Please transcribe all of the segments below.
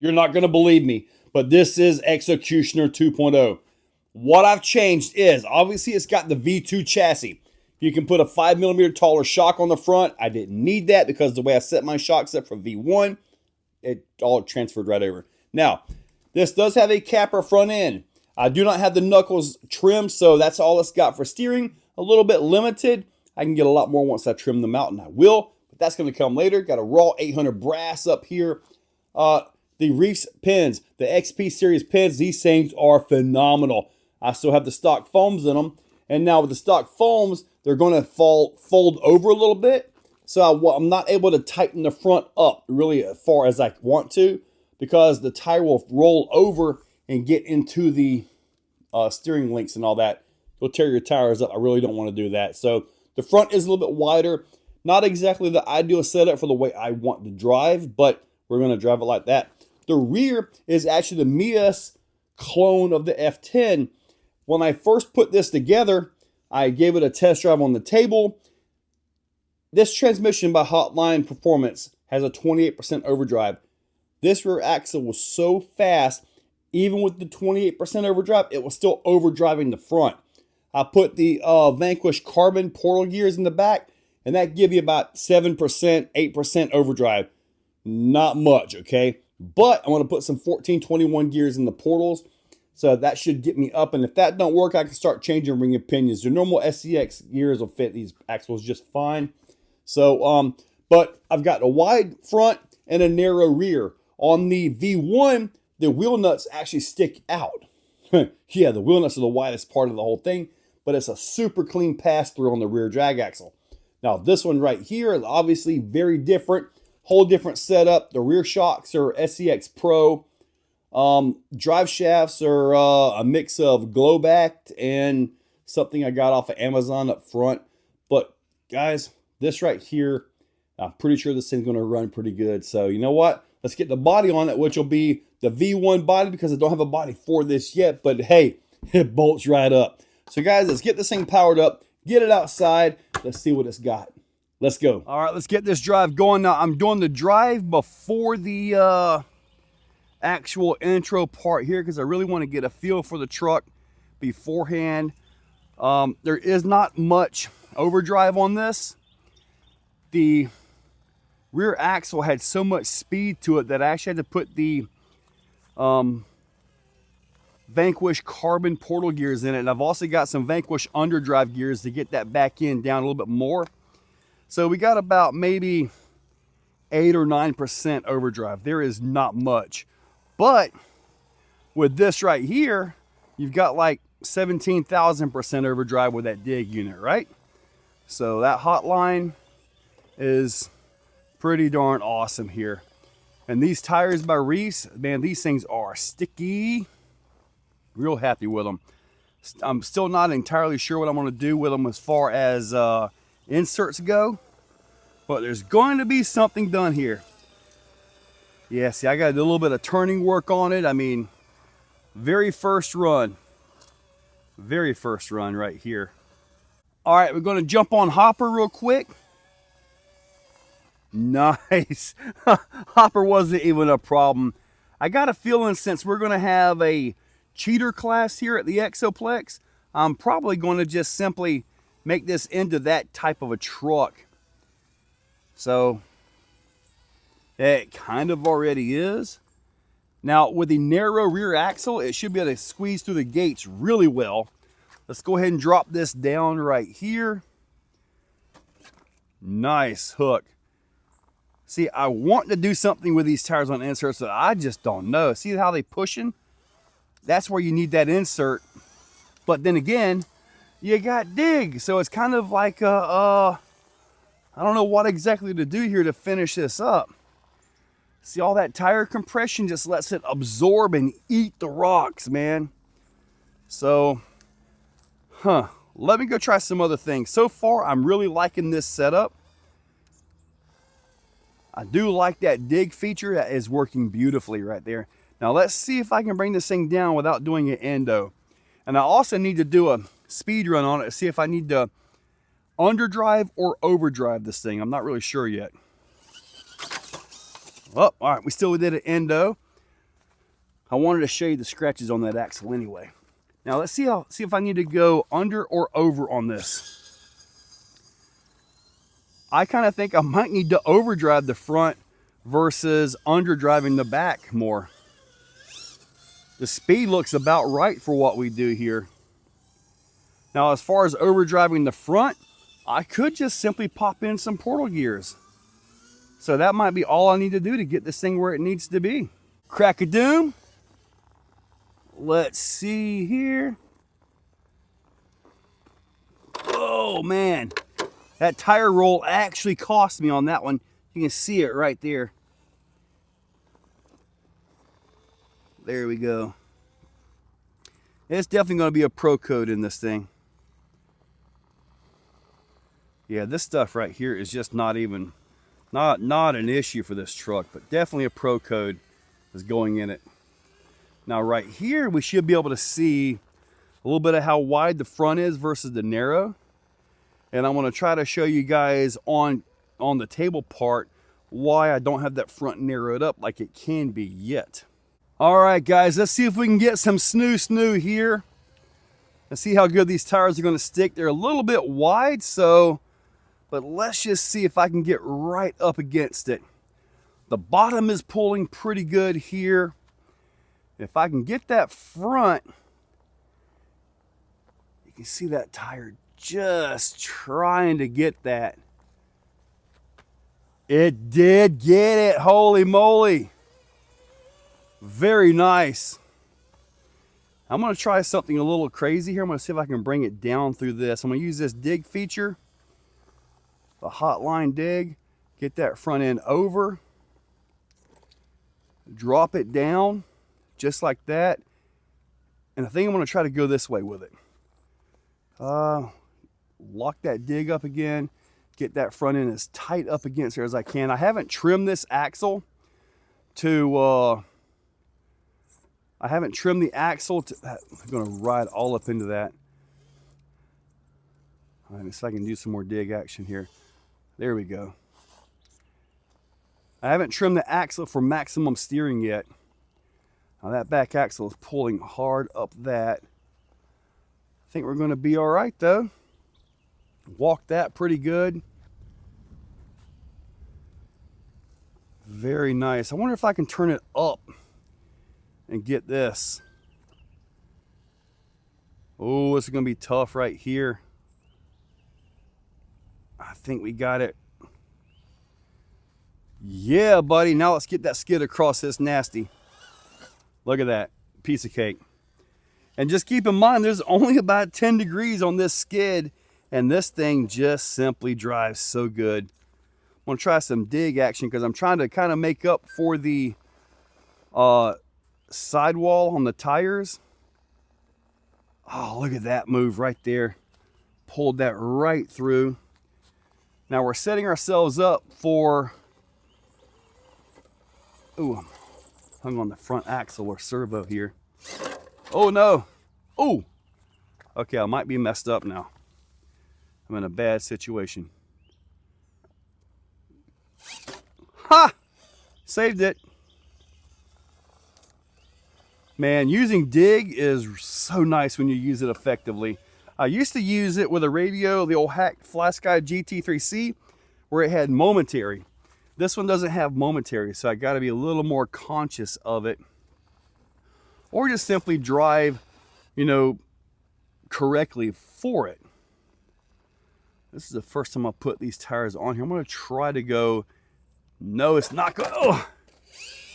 You're not going to believe me, but this is Executioner 2.0. What I've changed is, obviously it's got the V2 chassis. You can put a 5mm taller shock on the front. I didn't need that because the way I set my shocks up for V1, it all transferred right over. Now, this does have a capper front end. I do not have the knuckles trimmed, so that's all it's got for steering. A little bit limited. I can get a lot more once I trim them out, and I will. But that's going to come later. Got a raw 800 brass up here. The Reefs pins, the XP series pins, these things are phenomenal. I still have the stock foams in them. And now with the stock foams, they're going to fold over a little bit. So I'm not able to tighten the front up really as far as I want to, because the tire will roll over and get into the steering links and all that. It'll tear your tires up. I really don't want to do that. So the front is a little bit wider. Not exactly the ideal setup for the way I want to drive, but we're going to drive it like that. The rear is actually the Mias clone of the F10. When I first put this together, I gave it a test drive on the table. This transmission by Hotline Performance has a 28% overdrive. This rear axle was so fast, even with the 28% overdrive, it was still overdriving the front. I put the Vanquish carbon portal gears in the back, and that give you about 7%, 8% overdrive. Not much, okay? But I want to put some 1421 gears in the portals, so that should get me up. And if that don't work, I can start changing ring pinions. The normal SCX gears will fit these axles just fine. So, but I've got a wide front and a narrow rear. On the V1, the wheel nuts actually stick out. Yeah, the wheel nuts are the widest part of the whole thing, but it's a super clean pass-through on the rear drag axle. Now, this one right here is obviously very different. Whole different setup. The rear shocks are SCX Pro. Drive shafts are a mix of glow-backed and something I got off of Amazon up front. But guys, this right here, I'm pretty sure this thing's going to run pretty good. So you know what? Let's get the body on it, which will be the V1 body, because I don't have a body for this yet. But hey, it bolts right up. So guys, let's get this thing powered up. Get it outside. Let's see what it's got. Let's go. All right, let's get this drive going. Now, I'm doing the drive before the actual intro part here, because I really want to get a feel for the truck beforehand. There is not much overdrive on this. The rear axle had so much speed to it that I actually had to put the Vanquish carbon portal gears in it. And I've also got some Vanquish underdrive gears to get that back end down a little bit more. So we got about maybe 8 or 9% overdrive. There is not much. But with this right here, you've got like 17,000% overdrive with that dig unit, right? So that Hotline is pretty darn awesome here. And these tires by Reese, man, these things are sticky. Real happy with them. I'm still not entirely sure what I'm going to do with them as far as inserts go, but there's going to be something done here. Yeah, see, I got to do a little bit of turning work on it. I mean, very first run right here. All right, we're going to jump on hopper real quick. Nice. Hopper wasn't even a problem. I got a feeling since we're going to have a cheater class here at the Exoplex, I'm probably going to just simply make this into that type of a truck. So it kind of already is. Now with the narrow rear axle, it should be able to squeeze through the gates really well. Let's go ahead and drop this down right here. Nice hook. See, I want to do something with these tires on inserts, but I just don't know. See how they pushing? That's where you need that insert. But then again, you got dig. So it's kind of like, I don't know what exactly to do here to finish this up. See, all that tire compression just lets it absorb and eat the rocks, man. So, let me go try some other things. So far, I'm really liking this setup. I do like that dig feature. That is working beautifully right there. Now let's see if I can bring this thing down without doing an endo. And I also need to do a speed run on it to see if I need to underdrive or overdrive this thing. I'm not really sure yet. Oh, all right, we still did an endo. I wanted to show you the scratches on that axle anyway. Now let's see if I need to go under or over on this. I kind of think I might need to overdrive the front versus underdriving the back more. The speed looks about right for what we do here. Now, as far as overdriving the front, I could just simply pop in some portal gears. So that might be all I need to do to get this thing where it needs to be. Crack-a-doom. Let's see here. Oh, man. That tire roll actually cost me on that one. You can see it right there. There we go. It's definitely going to be a pro code in this thing. Yeah, this stuff right here is just not even, not an issue for this truck, but definitely a pro code is going in it. Now right here, we should be able to see a little bit of how wide the front is versus the narrow. And I'm going to try to show you guys on the table part why I don't have that front narrowed up like it can be yet. All right, guys, let's see if we can get some snoo here. Let's see how good these tires are going to stick. They're a little bit wide, but let's just see if I can get right up against it. The bottom is pulling pretty good here. If I can get that front, you can see that tire just trying to get that. It did get it, holy moly. Very nice. I'm going to try something a little crazy here. I'm going to see if I can bring it down through this. I'm going to use this dig feature, the hotline dig, get that front end over, drop it down just like that. And I think I'm going to try to go this way with it. Lock that dig up again, get that front end as tight up against there as I can. I haven't trimmed this axle to, I'm going to ride all up into that. All right, so I can do some more dig action here. There we go. I haven't trimmed the axle for maximum steering yet. Now that back axle is pulling hard up that. I think we're going to be all right though. Walk that pretty good. Very nice. I wonder if I can turn it up and get this. Oh, this is going to be tough right here. I think we got it. Yeah, buddy. Now let's get that skid across this nasty. Look at that. Piece of cake. And just keep in mind, there's only about 10 degrees on this skid, and this thing just simply drives so good. I'm going to try some dig action because I'm trying to kind of make up for the sidewall on the tires. Oh, look at that move right there. Pulled that right through. Now we're setting ourselves up for, ooh, I'm hung on the front axle or servo here. Oh no. Oh, okay, I might be messed up now. I'm in a bad situation. Ha! Saved it. Man, using dig is so nice when you use it effectively. I used to use it with a radio, the old Hack FlySky GT3C, where it had momentary. This one doesn't have momentary, so I got to be a little more conscious of it. Or just simply drive, you know, correctly for it. This is the first time I put these tires on here. I'm going to try to go, no, it's not going, oh!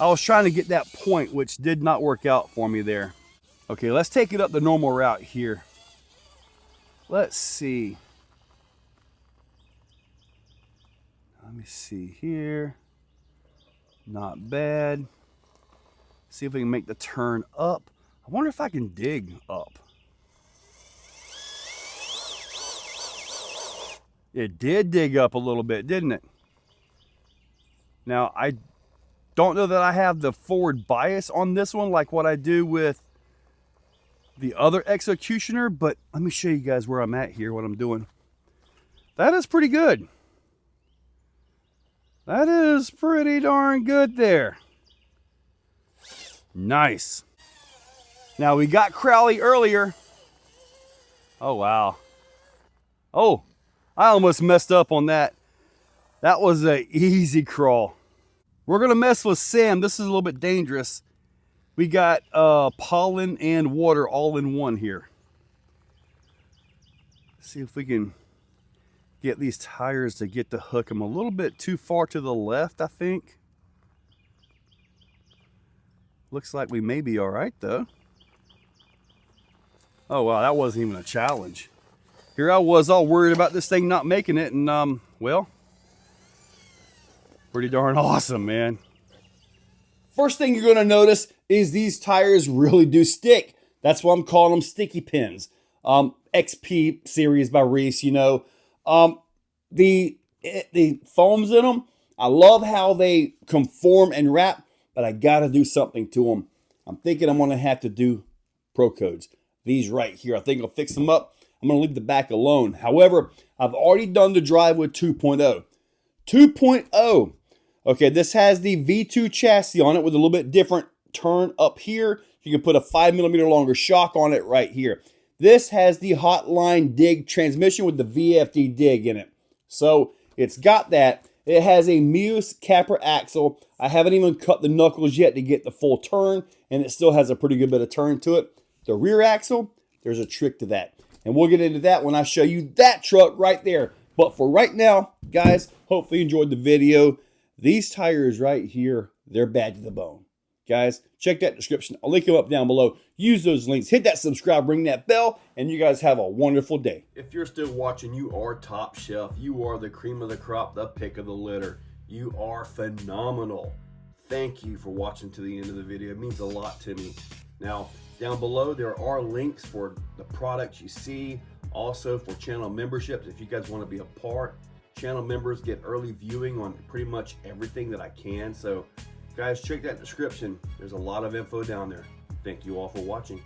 I was trying to get that point, which did not work out for me there. Okay, let's take it up the normal route here. Let's see. Let me see here. Not bad. See if we can make the turn up. I wonder if I can dig up. It did dig up a little bit, didn't it? Now, I don't know that I have the forward bias on this one like what I do with the other EXOCUTIONER, but let me show you guys where I'm at here, what I'm doing. That is pretty good. That is pretty darn good there. Nice. Now we got Crowley earlier. Oh, wow. Oh, I almost messed up on that. That was an easy crawl. We're gonna mess with Sam. This is a little bit dangerous. We got pollen and water all in one here. Let's see if we can get these tires to get the hook. I'm a little bit too far to the left, I think. Looks like we may be all right though. Oh wow, that wasn't even a challenge. Here I was all worried about this thing not making it, and well, pretty darn awesome, man. First thing you're gonna notice is these tires really do stick. That's why I'm calling them sticky pins. XP series by Reese, you know. The foams in them, I love how they conform and wrap, but I gotta do something to them. I'm thinking I'm gonna have to do Pro Codes. These right here, I think I'll fix them up. I'm gonna leave the back alone. However, I've already done the drive with 2.0. 2.0, okay, this has the V2 chassis on it with a little bit different turn up here. You can put a 5mm longer shock on it right here. This has the Hotline Dig transmission with the VFD Dig in it. So it's got that. It has a Muse capper axle. I haven't even cut the knuckles yet to get the full turn, and it still has a pretty good bit of turn to it. The rear axle, there's a trick to that. And we'll get into that when I show you that truck right there. But for right now, guys, hopefully you enjoyed the video. These tires right here, they're bad to the bone. Guys, check that description. I'll link them up down below. Use those links. Hit that subscribe, ring that bell, and you guys have a wonderful day. If you're still watching, you are top shelf. You are the cream of the crop, the pick of the litter. You are phenomenal. Thank you for watching to the end of the video. It means a lot to me. Now, down below, there are links for the products you see. Also for channel memberships, if you guys want to be a part. Channel members get early viewing on pretty much everything that I can. So guys, check that description. There's a lot of info down there. Thank you all for watching.